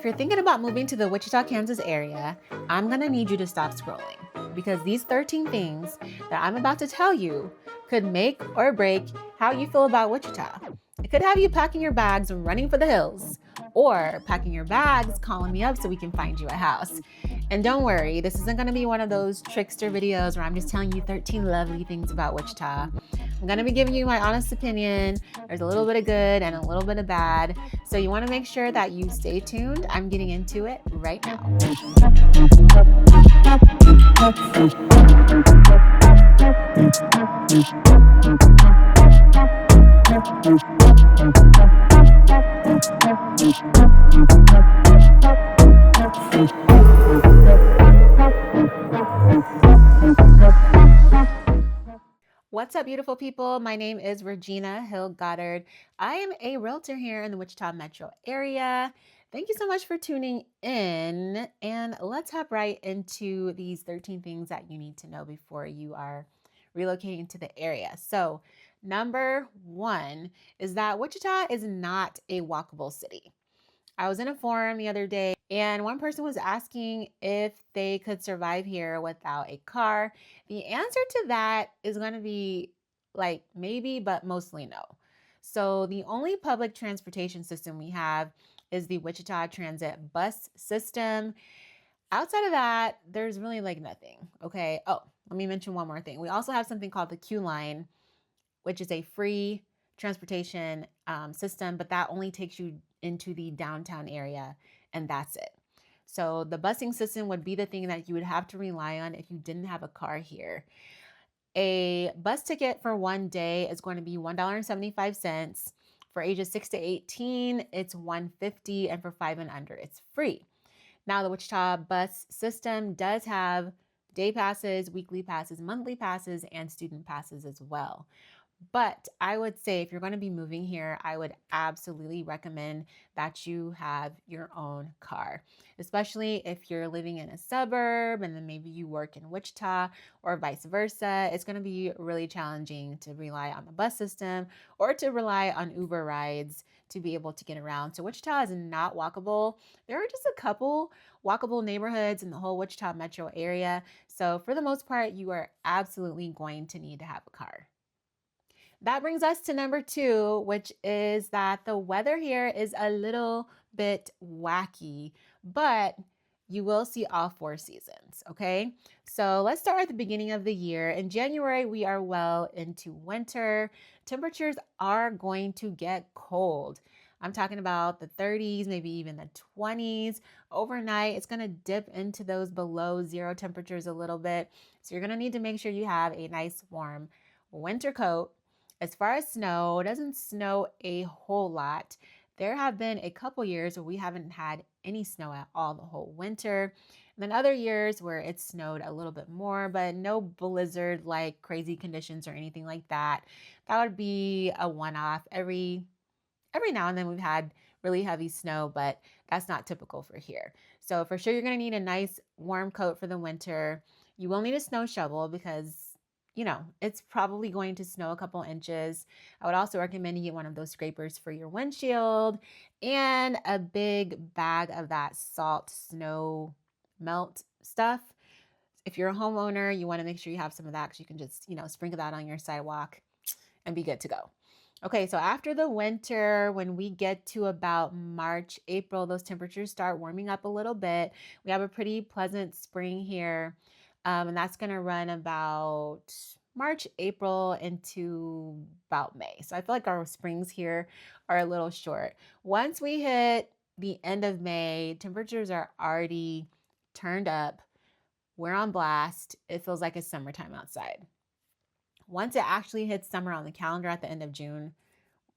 you're thinking about moving to the Wichita, Kansas area, I'm going to need you to stop scrolling because these 13 things that I'm about to tell you could make or break how you feel about Wichita. It could have you packing your bags and running for the hills, or packing your bags, calling me up so we can find you a house. And don't worry, this isn't going to be one of those trickster videos where I'm just telling you 13 lovely things about Wichita. I'm going to be giving you my honest opinion. There's a little bit of good and a little bit of bad. So you want to make sure that you stay tuned. I'm getting into it right now. What's up, beautiful people? My name is Regina Hill-Goddard. I am a realtor here in the Wichita metro area. Thank you so much for tuning in, and let's hop right into these 13 things that you need to know before you are relocating to the area. So, number one is that Wichita is not a walkable city. I was in a forum the other day and one person was asking if they could survive here without a car. The answer to that is going to be like maybe, but mostly no. So the only public transportation system we have is the Wichita Transit bus system. Outside of that, there's really like nothing. Okay. Oh, let me mention one more thing. We also have something called the Q line, which is a free transportation system, but that only takes you into the downtown area, and that's it. So the busing system would be the thing that you would have to rely on if you didn't have a car here. A bus ticket for one day is going to be $1.75. For ages 6 to 18, it's $1.50, and for 5 and under, it's free. Now, the Wichita bus system does have day passes, weekly passes, monthly passes, and student passes as well. But I would say if you're going to be moving here, I would absolutely recommend that you have your own car, especially if you're living in a suburb and then maybe you work in Wichita or vice versa. It's going to be really challenging to rely on the bus system or to rely on Uber rides to be able to get around. So Wichita is not walkable. There are just a couple walkable neighborhoods in the whole Wichita metro area. So for the most part, you are absolutely going to need to have a car. That brings us to number two, which is that the weather here is a little bit wacky, but you will see all 4 seasons, okay? So let's start at the beginning of the year. In January, we are well into winter. Temperatures are going to get cold. I'm talking about the 30s, maybe even the 20s. Overnight, it's going to dip into those below zero temperatures a little bit. So you're going to need to make sure you have a nice warm winter coat. As far as snow, it doesn't snow a whole lot. There have been a couple years where we haven't had any snow at all the whole winter. And then other years where it snowed a little bit more, but no blizzard like crazy conditions or anything like that. That would be a one-off. Every now and then we've had really heavy snow, but that's not typical for here. So for sure, you're going to need a nice warm coat for the winter. You will need a snow shovel because it's probably going to snow a couple inches. I would also recommend you get one of those scrapers for your windshield and a big bag of that salt snow melt stuff. If you're a homeowner, you want to make sure you have some of that because you can just, sprinkle that on your sidewalk and be good to go. Okay, so after the winter, when we get to about March, April, those temperatures start warming up a little bit. We have a pretty pleasant spring here. And that's going to run about March, April into about May. So I feel like our springs here are a little short. Once we hit the end of May, temperatures are already turned up. We're on blast. It feels like it's summertime outside. Once it actually hits summer on the calendar at the end of June,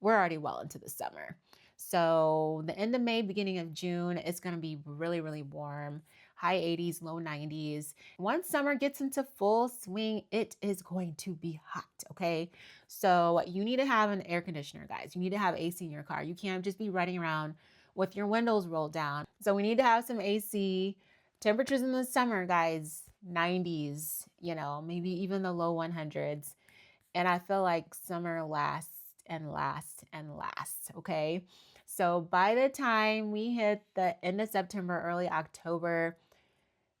we're already well into the summer. So the end of May, beginning of June, it's going to be really, really warm. High 80s, low 90s. Once summer gets into full swing, it is going to be hot, okay? So you need to have an air conditioner, guys. You need to have AC in your car. You can't just be running around with your windows rolled down. So we need to have some AC. Temperatures in the summer, guys, 90s, maybe even the low 100s. And I feel like summer lasts and lasts and lasts, okay? So by the time we hit the end of September, early October,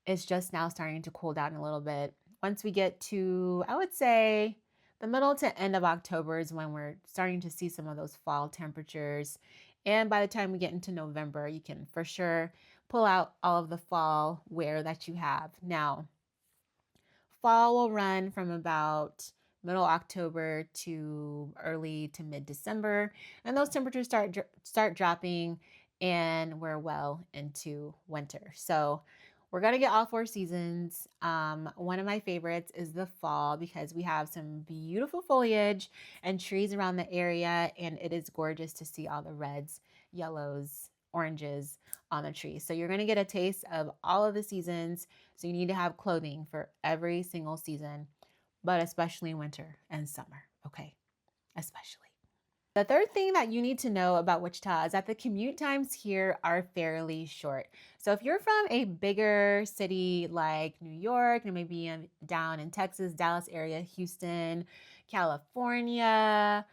it's just now starting to cool down a little bit. Once we get to, I would say, the middle to end of October is when we're starting to see some of those fall temperatures. And by the time we get into November, you can for sure pull out all of the fall wear that you have. Now, fall will run from about middle October to early to mid December, and those temperatures start dropping, and we're well into winter. So we're gonna get all four seasons. One of my favorites is the fall because we have some beautiful foliage and trees around the area, and it is gorgeous to see all the reds, yellows, oranges on the tree. So you're gonna get a taste of all of the seasons. So you need to have clothing for every single season, but especially winter and summer, okay? Especially. The third thing that you need to know about Wichita is that the commute times here are fairly short. So if you're from a bigger city like New York, and maybe down in Texas, Dallas area, Houston, California,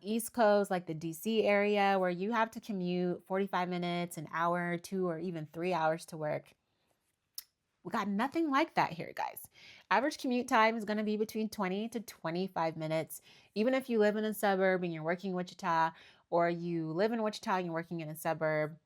East Coast, like the DC area, where you have to commute 45 minutes, an hour, 2, or even 3 hours to work, we got nothing like that here, guys. Average commute time is going to be between 20 to 25 minutes. Even if you live in a suburb and you're working in Wichita, or you live in Wichita and you're working in a suburb,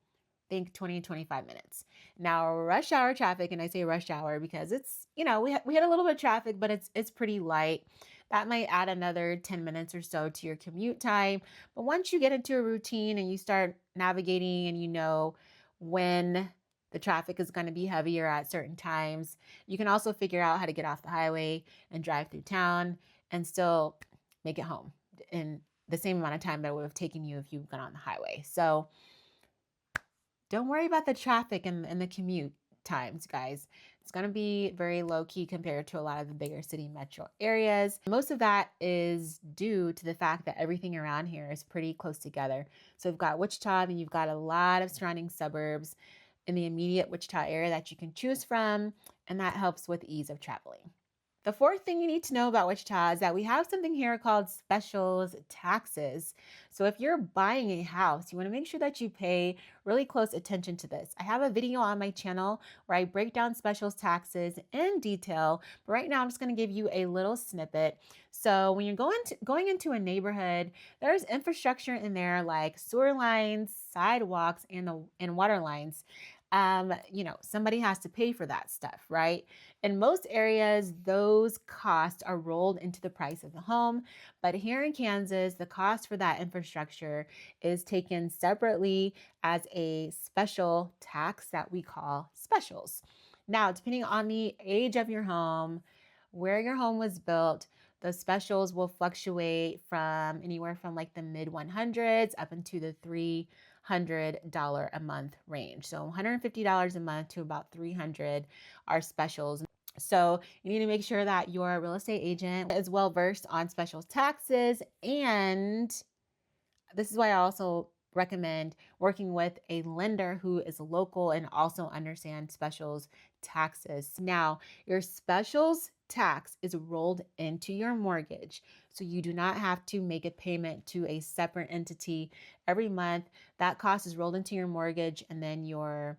think 20 to 25 minutes. Now, rush hour traffic, and I say rush hour because it's, we had a little bit of traffic, but it's pretty light. That might add another 10 minutes or so to your commute time. But once you get into a routine and you start navigating and you know when the traffic is going to be heavier at certain times, you can also figure out how to get off the highway and drive through town and still make it home in the same amount of time that it would have taken you if you've gone on the highway. So don't worry about the traffic and the commute times, guys. It's going to be very low key compared to a lot of the bigger city metro areas. Most of that is due to the fact that everything around here is pretty close together. So you've got Wichita, and you've got a lot of surrounding suburbs in the immediate Wichita area that you can choose from, and that helps with ease of traveling. The fourth thing you need to know about Wichita is that we have something here called specials taxes. So if you're buying a house, you want to make sure that you pay really close attention to this. I have a video on my channel where I break down specials taxes in detail, but right now I'm just going to give you a little snippet. So when you're going into a neighborhood, there's infrastructure in there like sewer lines, sidewalks, and water lines. Somebody has to pay for that stuff, right? In most areas, those costs are rolled into the price of the home. But here in Kansas, the cost for that infrastructure is taken separately as a special tax that we call specials. Now, depending on the age of your home, where your home was built, the specials will fluctuate from anywhere from like the mid 100s up into the $300 a month range. So $150 a month to about $300 are specials. So you need to make sure that your real estate agent is well versed on specials taxes, and this is why I also recommend working with a lender who is local and also understands specials taxes. Now, your specials tax is rolled into your mortgage, so you do not have to make a payment to a separate entity every month. That cost is rolled into your mortgage, and then your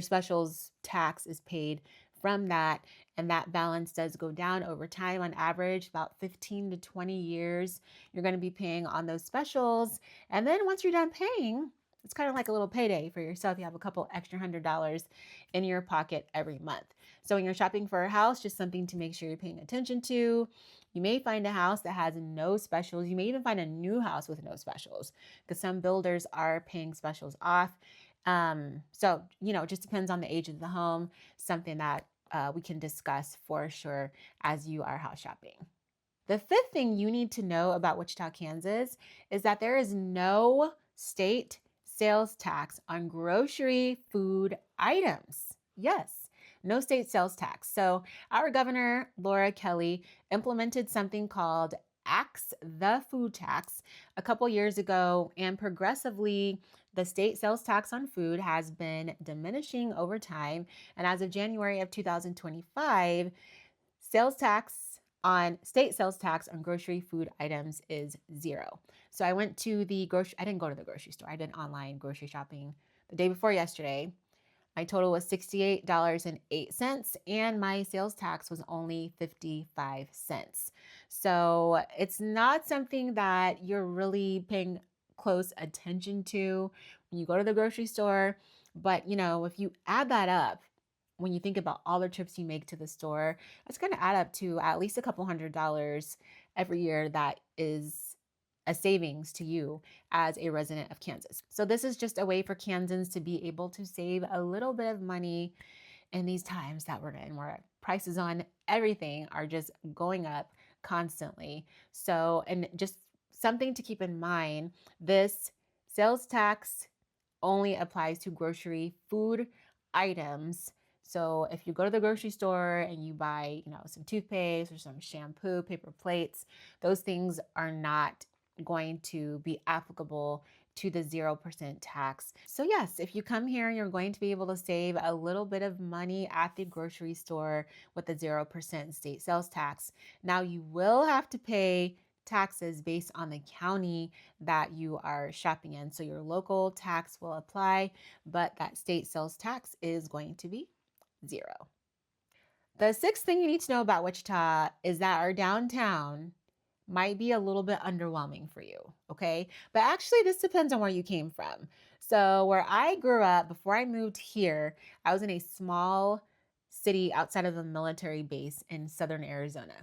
specials tax is paid from that, and that balance does go down over time. On average, about 15 to 20 years, you're going to be paying on those specials. And then once you're done paying, it's kind of like a little payday for yourself. You have a couple extra $100 in your pocket every month. So when you're shopping for a house, just something to make sure you're paying attention to. You may find a house that has no specials. You may even find a new house with no specials because some builders are paying specials off. So, it just depends on the age of the home, something that we can discuss for sure as you are house shopping. The fifth thing you need to know about Wichita, Kansas is that there is no state sales tax on grocery food items. Yes, no state sales tax. So our governor, Laura Kelly, implemented something called Axe the Food Tax a couple years ago, and progressively the state sales tax on food has been diminishing over time. And as of January of 2025, state sales tax on grocery food items is 0. So I went to I didn't go to the grocery store. I did online grocery shopping the day before yesterday. My total was $68.08, and my sales tax was only 55 cents. So it's not something that you're really paying close attention to when you go to the grocery store. But, if you add that up, when you think about all the trips you make to the store, it's going to add up to at least a couple $100 every year. That is a savings to you as a resident of Kansas. So this is just a way for Kansans to be able to save a little bit of money in these times that we're in, where prices on everything are just going up constantly. So, and just something to keep in mind, this sales tax only applies to grocery food items. So if you go to the grocery store and you buy, some toothpaste or some shampoo, paper plates, those things are not going to be applicable to the 0% tax. So yes, if you come here, you're going to be able to save a little bit of money at the grocery store with the 0% state sales tax. Now you will have to pay taxes based on the county that you are shopping in. So your local tax will apply, but that state sales tax is going to be 0. The sixth thing you need to know about Wichita is that our downtown might be a little bit underwhelming for you, okay? But actually, this depends on where you came from. So where I grew up, before I moved here, I was in a small city outside of a military base in southern Arizona.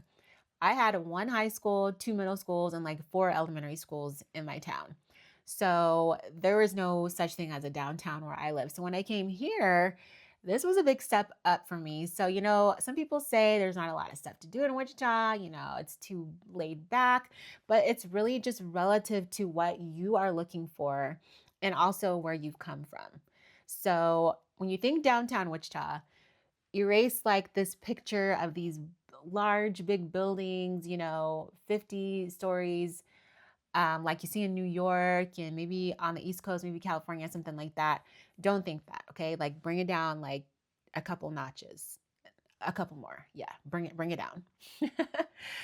I had one high school, 2 middle schools, and like 4 elementary schools in my town. So there was no such thing as a downtown where I live. So when I came here, this was a big step up for me. So, some people say there's not a lot of stuff to do in Wichita, it's too laid back, but it's really just relative to what you are looking for and also where you've come from. So when you think downtown Wichita, erase like this picture of these large, big buildings, 50 stories, like you see in New York and maybe on the East Coast, maybe California, something like that. Don't think that, okay? Like bring it down like a couple notches, a couple more. Yeah, bring it down.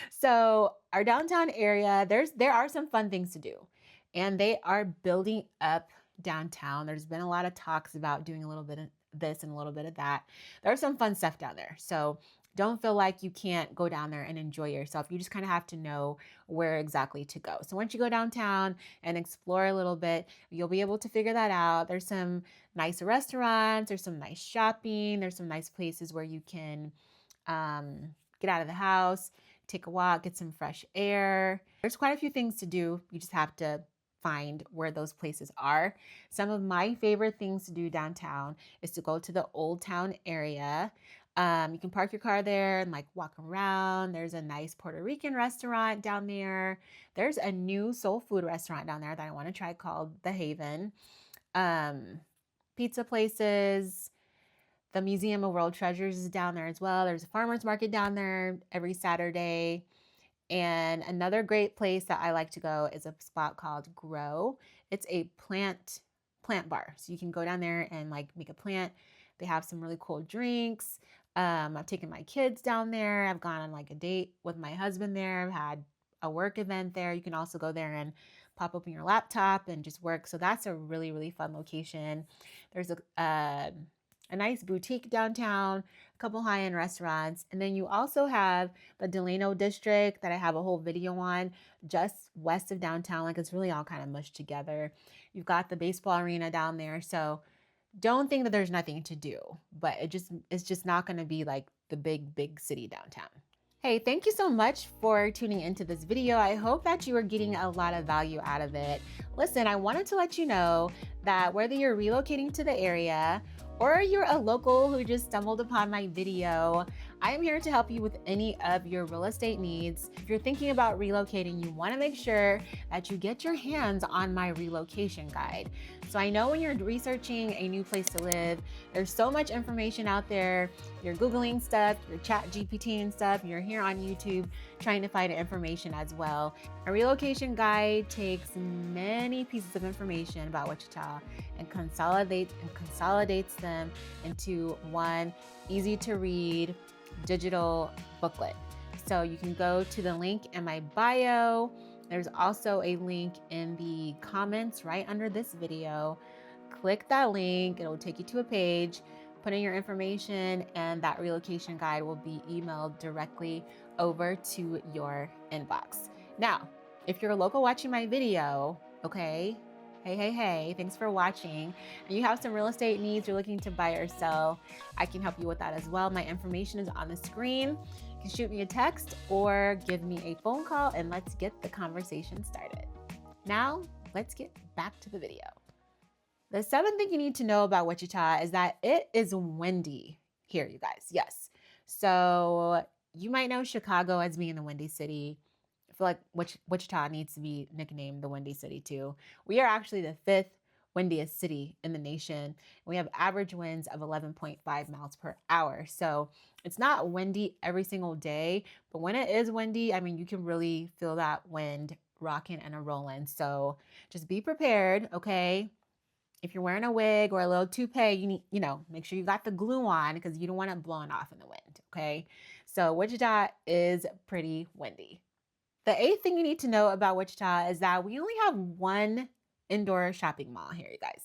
So our downtown area, there are some fun things to do, and they are building up downtown. There's been a lot of talks about doing a little bit of this and a little bit of that. There's some fun stuff down there. So don't feel like you can't go down there and enjoy yourself. You just kind of have to know where exactly to go. So once you go downtown and explore a little bit, you'll be able to figure that out. There's some nice restaurants, there's some nice shopping, there's some nice places where you can get out of the house, take a walk, get some fresh air. There's quite a few things to do. You just have to find where those places are. Some of my favorite things to do downtown is to go to the Old Town area. You can park your car there and like walk around. There's a nice Puerto Rican restaurant down there. There's a new soul food restaurant down there that I want to try called The Haven. Pizza places. The Museum of World Treasures is down there as well. There's a farmer's market down there every Saturday. And another great place that I like to go is a spot called Grow. It's a plant bar. So you can go down there and like make a plant. They have some really cool drinks. I've taken my kids down there. I've gone on like a date with my husband there. I've had a work event there. You can also go there and pop open your laptop and just work. So that's a really, really fun location. There's a nice boutique downtown, a couple high-end restaurants. And then you also have the Delano district that I have a whole video on just west of downtown. Like it's really all kind of mushed together. You've got the baseball arena down there. So don't think that there's nothing to do, but it's just not going to be like the big city downtown. Hey, thank you so much for tuning into this video. I hope that you are getting a lot of value out of it. Listen, I wanted to let you know that whether you're relocating to the area or you're a local who just stumbled upon my video, I am here to help you with any of your real estate needs. If you're thinking about relocating, you want to make sure that you get your hands on my relocation guide. So I know when you're researching a new place to live, there's so much information out there. You're Googling stuff, you're chat GPTing stuff, you're here on YouTube trying to find information as well. A relocation guide takes many pieces of information about Wichita and consolidates them into one easy to read digital booklet. So you can go to the link in my bio There's also a link in the comments right under this video. Click that link, it'll take you to a page, put in your information, and that relocation guide will be emailed directly over to your inbox. Now, if you're a local watching my video, okay, hey, thanks for watching, and you have some real estate needs, you're looking to buy or sell, I can help you with that as well. My information is on the screen. You can shoot me a text or give me a phone call, and let's get the conversation started. Now, let's get back to the video. The seventh thing you need to know about Wichita is that it is windy here, you guys. Yes. So you might know Chicago as being the windy city. I feel like Wichita needs to be nicknamed the Windy City too. We are actually the fifth windiest city in the nation. We have average winds of 11.5 miles per hour. So it's not windy every single day, but when it is windy, I mean, you can really feel that wind rocking and a rolling. So just be prepared, okay? If you're wearing a wig or a little toupee, you need, make sure you got the glue on because you don't want it blowing off in the wind, okay? So Wichita is pretty windy. The eighth thing you need to know about Wichita is that we only have one indoor shopping mall here, you guys.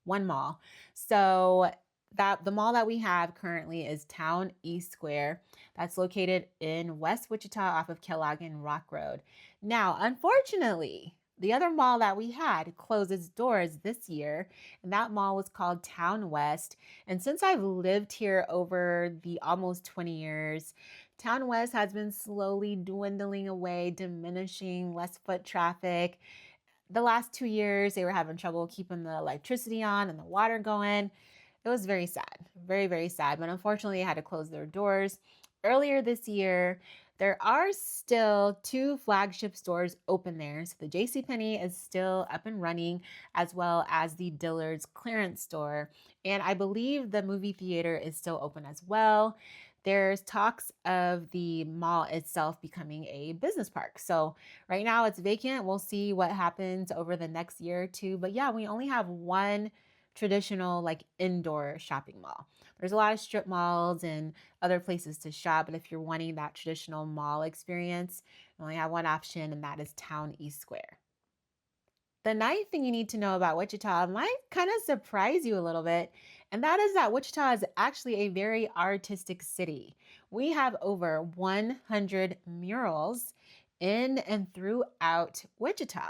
One mall. So that the mall that we have currently is Town East Square. That's located in West Wichita off of Kellogg and Rock Road. Now, unfortunately, the other mall that we had closed its doors this year, and that mall was called Town West. And since I've lived here over the almost 20 years, Town West has been slowly dwindling away, diminishing, less foot traffic. The last 2 years, they were having trouble keeping the electricity on and the water going. It was very sad, very, very sad. But unfortunately, they had to close their doors. Earlier this year, there are still 2 flagship stores open there. So the JCPenney is still up and running, as well as the Dillard's clearance store. And I believe the movie theater is still open as well. There's talks of the mall itself becoming a business park. So right now it's vacant. We'll see what happens over the next year or two. But yeah, we only have one traditional like indoor shopping mall. There's a lot of strip malls and other places to shop, but if you're wanting that traditional mall experience, you only have one option, and that is Town East Square. The ninth thing you need to know about Wichita might kind of surprise you a little bit, and that is that Wichita is actually a very artistic city. We have over 100 murals in and throughout Wichita.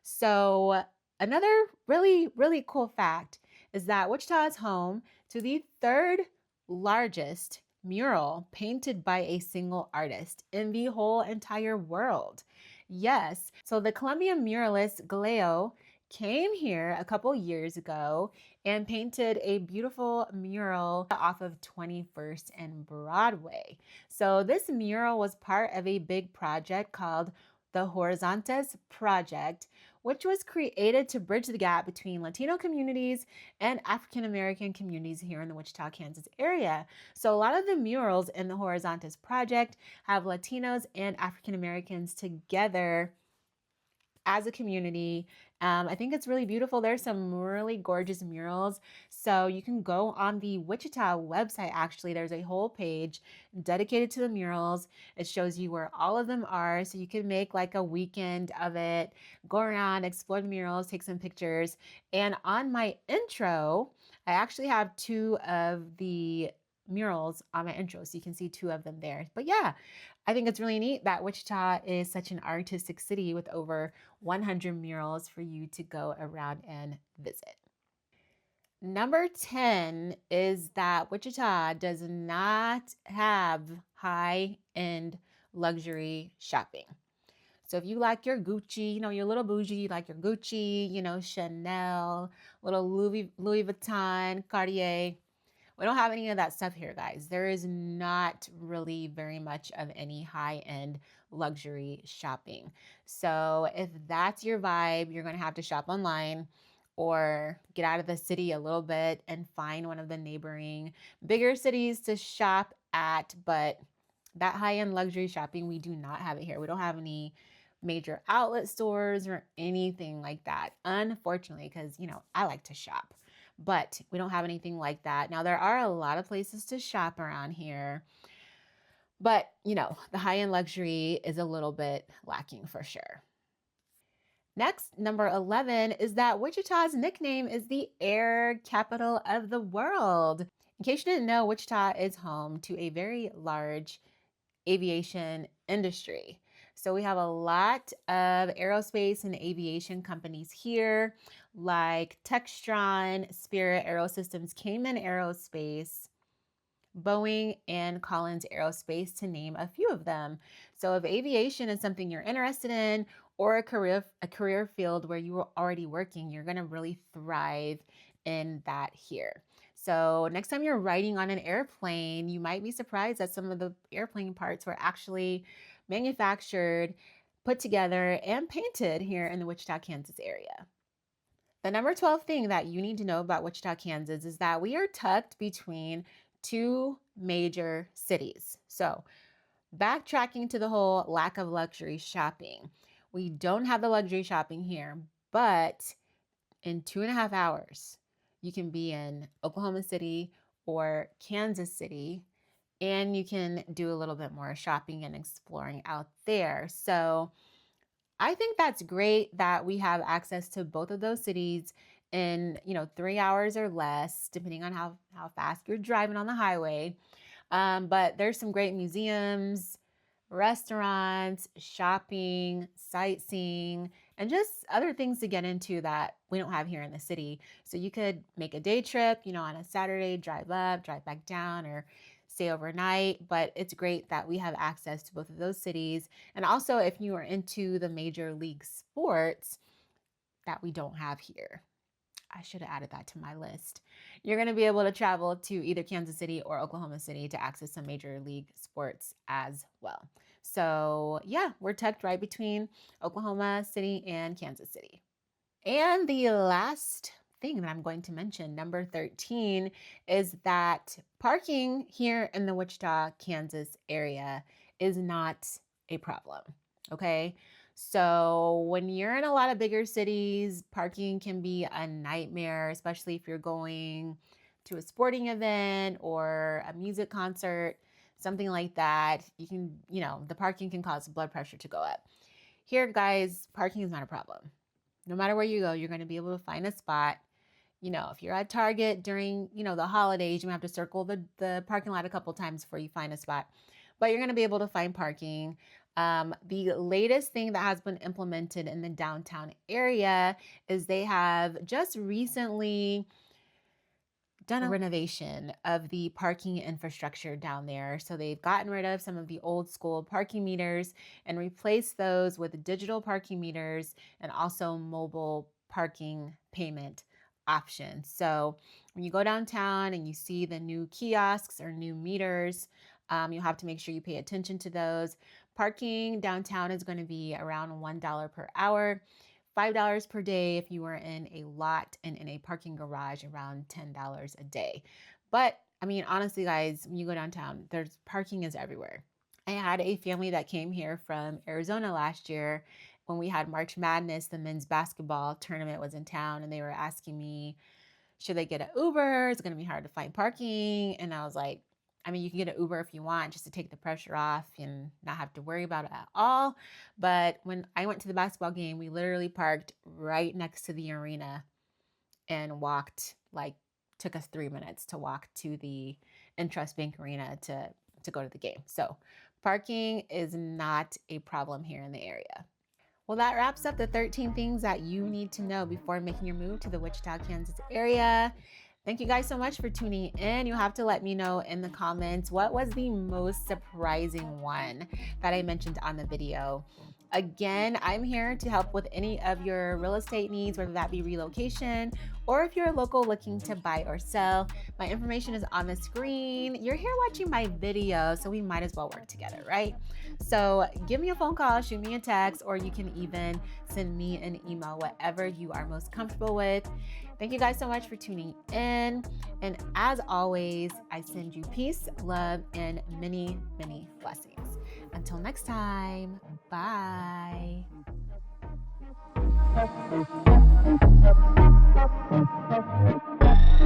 So, another really, really cool fact is that Wichita is home to the third largest mural painted by a single artist in the whole entire world. Yes, so the Colombian muralist Galileo came here a couple years ago and painted a beautiful mural off of 21st and Broadway. So this mural was part of a big project called the Horizontes Project, which was created to bridge the gap between Latino communities and African American communities here in the Wichita, Kansas area. So a lot of the murals in the Horizontes Project have Latinos and African Americans together as a community. I think it's really beautiful. There's some really gorgeous murals. So you can go on the Wichita website. Actually, there's a whole page dedicated to the murals. It shows you where all of them are. So you can make like a weekend of it, go around, explore the murals, take some pictures. And on my intro, I actually have 2 of the murals on my intro. So you can see 2 of them there. But yeah, I think it's really neat that Wichita is such an artistic city with over 100 murals for you to go around and visit. Number 10 is that Wichita does not have high-end luxury shopping. So if you like your Gucci, you're a little bougie, you like your Gucci, Chanel, little Louis Vuitton, Cartier. We don't have any of that stuff here, guys. There is not really very much of any high-end luxury shopping. So if that's your vibe, you're going to have to shop online or get out of the city a little bit and find one of the neighboring bigger cities to shop at. But that high-end luxury shopping, we do not have it here. We don't have any major outlet stores or anything like that, unfortunately, because, I like to shop. But we don't have anything like that. Now, there are a lot of places to shop around here, But, the high-end luxury is a little bit lacking for sure. Next, number 11 is that Wichita's nickname is the air capital of the world. In case you didn't know, Wichita is home to a very large aviation industry. So we have a lot of aerospace and aviation companies here, like Textron, Spirit Aerosystems, Cayman Aerospace, Boeing, and Collins Aerospace, to name a few of them. So if aviation is something you're interested in, or a career field where you are already working, you're going to really thrive in that here. So next time you're riding on an airplane, you might be surprised that some of the airplane parts were actually manufactured, put together, and painted here in the Wichita, Kansas area. The number 12 thing that you need to know about Wichita, Kansas is that we are tucked between two major cities. So, backtracking to the whole lack of luxury shopping, we don't have the luxury shopping here, but in 2.5 hours, you can be in Oklahoma City or Kansas City, and you can do a little bit more shopping and exploring out there. So, I think that's great that we have access to both of those cities in, 3 hours or less, depending on how fast you're driving on the highway. But there's some great museums, restaurants, shopping, sightseeing, and just other things to get into that we don't have here in the city. So you could make a day trip, on a Saturday, drive up, drive back down, or stay overnight. But it's great that we have access to both of those cities. And also, if you are into the major league sports that we don't have here. I should have added that to my list. You're going to be able to travel to either Kansas City or Oklahoma City to access some major league sports as well. So, yeah, we're tucked right between Oklahoma City and Kansas City. And the last thing that I'm going to mention, number 13, is that parking here in the Wichita, Kansas area is not a problem. Okay. So when you're in a lot of bigger cities, parking can be a nightmare, especially if you're going to a sporting event or a music concert, something like that. The parking can cause blood pressure to go up. Here, guys, parking is not a problem. No matter where you go, you're going to be able to find a spot. If you're at Target during, the holidays, you have to circle the parking lot a couple times before you find a spot. But you're going to be able to find parking. The latest thing that has been implemented in the downtown area is they have just recently done a renovation of the parking infrastructure down there. So they've gotten rid of some of the old school parking meters and replaced those with digital parking meters and also mobile parking payment options. So when you go downtown and you see the new kiosks or new meters, you'll have to make sure you pay attention to those. Parking downtown is going to be around $1 per hour. $5 per day if you were in a lot, and in a parking garage around $10 a day. But honestly, guys, when you go downtown, there's parking is everywhere. I had a family that came here from Arizona last year when we had March Madness. The men's basketball tournament was in town, and they were asking me, should they get an Uber? It's going to be hard to find parking. And I was like, you can get an Uber if you want, just to take the pressure off and not have to worry about it at all. But when I went to the basketball game, we literally parked right next to the arena and walked, took us 3 minutes to walk to the Intrust Bank Arena to go to the game. So parking is not a problem here in the area. Well, that wraps up the 13 things that you need to know before making your move to the Wichita, Kansas area. Thank you guys so much for tuning in. You'll have to let me know in the comments what was the most surprising one that I mentioned on the video. Again, I'm here to help with any of your real estate needs, whether that be relocation or if you're a local looking to buy or sell. My information is on the screen. You're here watching my video, so we might as well work together, right? So give me a phone call, shoot me a text, or you can even send me an email, whatever you are most comfortable with. Thank you guys so much for tuning in. And as always, I send you peace, love, and many, many blessings. Until next time, bye.